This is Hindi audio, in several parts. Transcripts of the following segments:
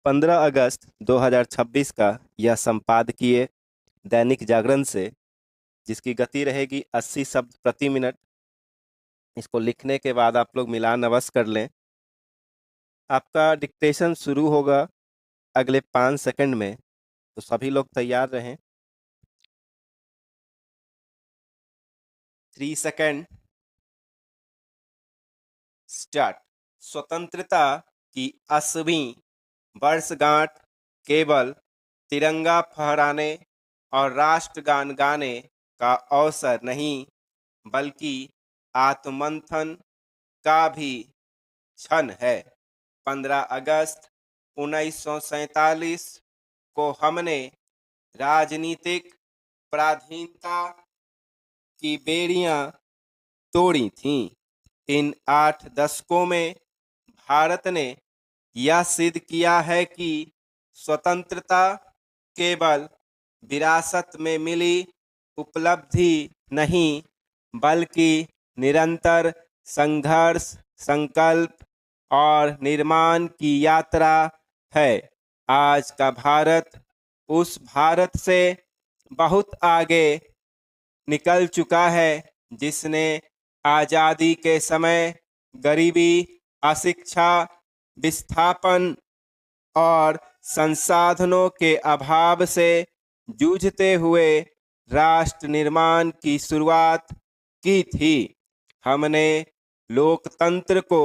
15 अगस्त 2026 का यह संपादकीय दैनिक जागरण से, जिसकी गति रहेगी 80 शब्द प्रति मिनट। इसको लिखने के बाद आप लोग मिलान अवश्य कर लें। आपका डिक्टेशन शुरू होगा अगले 5 सेकंड में, तो सभी लोग तैयार रहें। 3 सेकंड, स्टार्ट। स्वतंत्रता की 80वीं वर्षगांठ केवल तिरंगा फहराने और राष्ट्रगान गाने का अवसर नहीं, बल्कि आत्ममंथन का भी क्षण है। 15 अगस्त 1947 को हमने राजनीतिक पराधीनता की बेड़ियां तोड़ी थीं। इन 8 दशकों में भारत ने यह सिद्ध किया है कि स्वतंत्रता केवल विरासत में मिली उपलब्धि नहीं, बल्कि निरंतर संघर्ष, संकल्प और निर्माण की यात्रा है। आज का भारत उस भारत से बहुत आगे निकल चुका है जिसने आज़ादी के समय गरीबी, अशिक्षा, विस्थापन और संसाधनों के अभाव से जूझते हुए राष्ट्र निर्माण की शुरुआत की थी। हमने लोकतंत्र को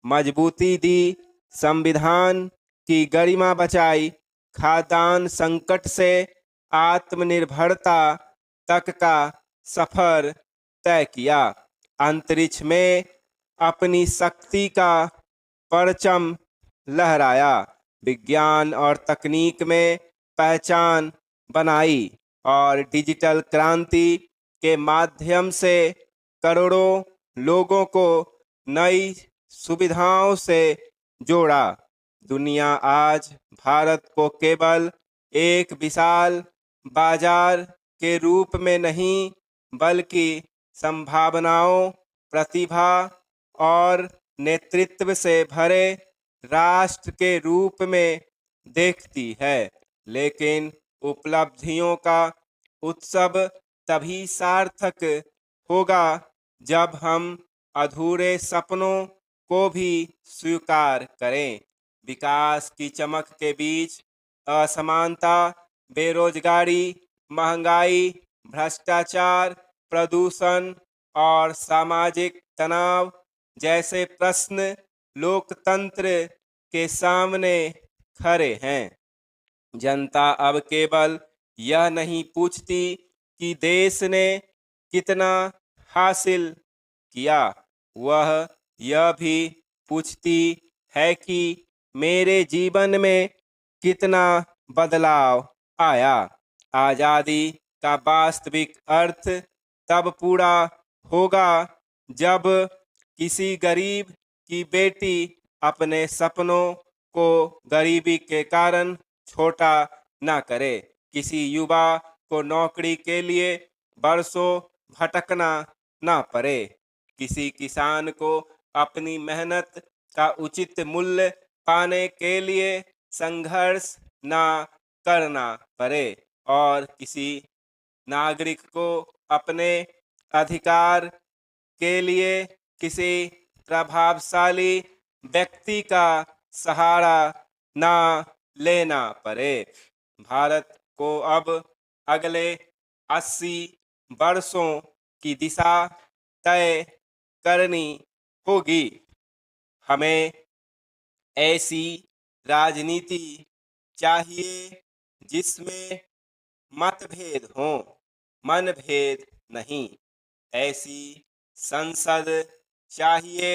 मजबूती दी, संविधान की गरिमा बचाई, खाद्यान्न संकट से आत्मनिर्भरता तक का सफर तय किया, अंतरिक्ष में अपनी शक्ति का परचम लहराया, विज्ञान और तकनीक में पहचान बनाई और डिजिटल क्रांति के माध्यम से करोड़ों लोगों को नई सुविधाओं से जोड़ा। दुनिया आज भारत को केवल एक विशाल बाजार के रूप में नहीं, बल्कि संभावनाओं, प्रतिभा और नेतृत्व से भरे राष्ट्र के रूप में देखती है। लेकिन उपलब्धियों का उत्सव तभी सार्थक होगा जब हम अधूरे सपनों को भी स्वीकार करें। विकास की चमक के बीच असमानता, बेरोजगारी, महंगाई, भ्रष्टाचार, प्रदूषण और सामाजिक तनाव जैसे प्रश्न लोकतंत्र के सामने खड़े हैं। जनता अब केवल यह नहीं पूछती कि देश ने कितना हासिल किया, वह यह भी पूछती है कि मेरे जीवन में कितना बदलाव आया। आज़ादी का वास्तविक अर्थ तब पूरा होगा जब किसी गरीब की बेटी अपने सपनों को गरीबी के कारण छोटा ना करे, किसी युवा को नौकरी के लिए बरसों भटकना ना पड़े, किसी किसान को अपनी मेहनत का उचित मूल्य पाने के लिए संघर्ष ना करना पड़े और किसी नागरिक को अपने अधिकार के लिए किसी प्रभावशाली व्यक्ति का सहारा ना लेना पड़े। भारत को अब अगले 80 वर्षों की दिशा तय करनी होगी। हमें ऐसी राजनीति चाहिए जिसमें मतभेद हों, मनभेद नहीं। ऐसी संसद चाहिए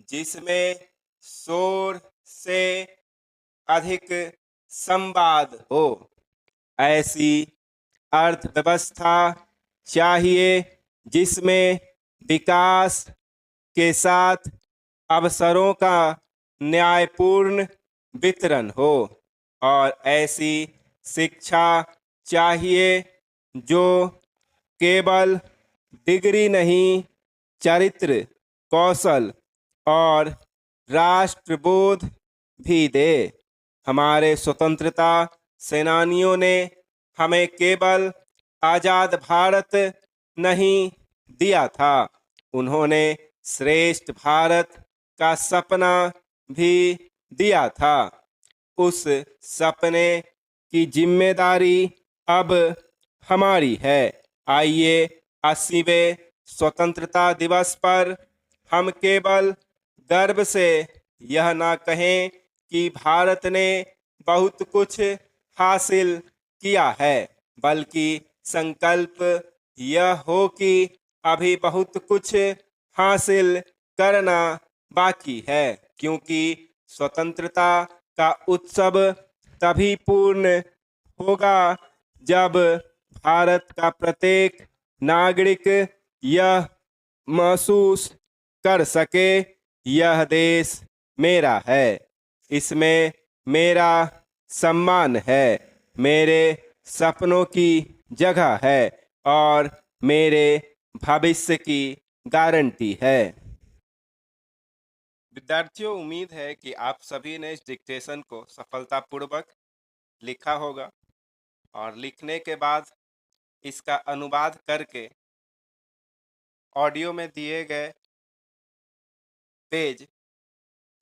जिसमें शोर से अधिक संवाद हो। ऐसी अर्थव्यवस्था चाहिए जिसमें विकास के साथ अवसरों का न्यायपूर्ण वितरण हो, और ऐसी शिक्षा चाहिए जो केवल डिग्री नहीं, चरित्र, कौशल और राष्ट्रबोध भी दे। हमारे स्वतंत्रता सेनानियों ने हमें केवल आजाद भारत नहीं दिया था, उन्होंने श्रेष्ठ भारत का सपना भी दिया था। उस सपने की जिम्मेदारी अब हमारी है। आइए 80वें स्वतंत्रता दिवस पर हम केवल गर्व से यह ना कहें कि भारत ने बहुत कुछ हासिल किया है, बल्कि संकल्प यह हो कि अभी बहुत कुछ हासिल करना बाकी है, क्योंकि स्वतंत्रता का उत्सव तभी पूर्ण होगा जब भारत का प्रत्येक नागरिक यह महसूस कर सके, यह देश मेरा है, इसमें मेरा सम्मान है, मेरे सपनों की जगह है और मेरे भविष्य की गारंटी है। विद्यार्थियों, उम्मीद है कि आप सभी ने इस डिक्टेशन को सफलतापूर्वक लिखा होगा और लिखने के बाद इसका अनुवाद करके ऑडियो में दिए गए पेज,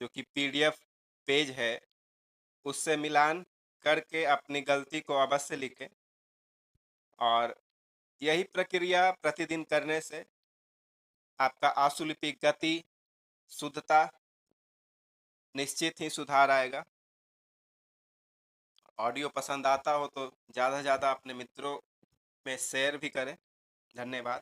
जो कि पीडीएफ पेज है, उससे मिलान करके अपनी गलती को अवश्य लिखें। और यही प्रक्रिया प्रतिदिन करने से आपका आशुलिपि गति, शुद्धता निश्चित ही सुधार आएगा। ऑडियो पसंद आता हो तो ज़्यादा से ज़्यादा अपने मित्रों में शेयर भी करें। धन्यवाद।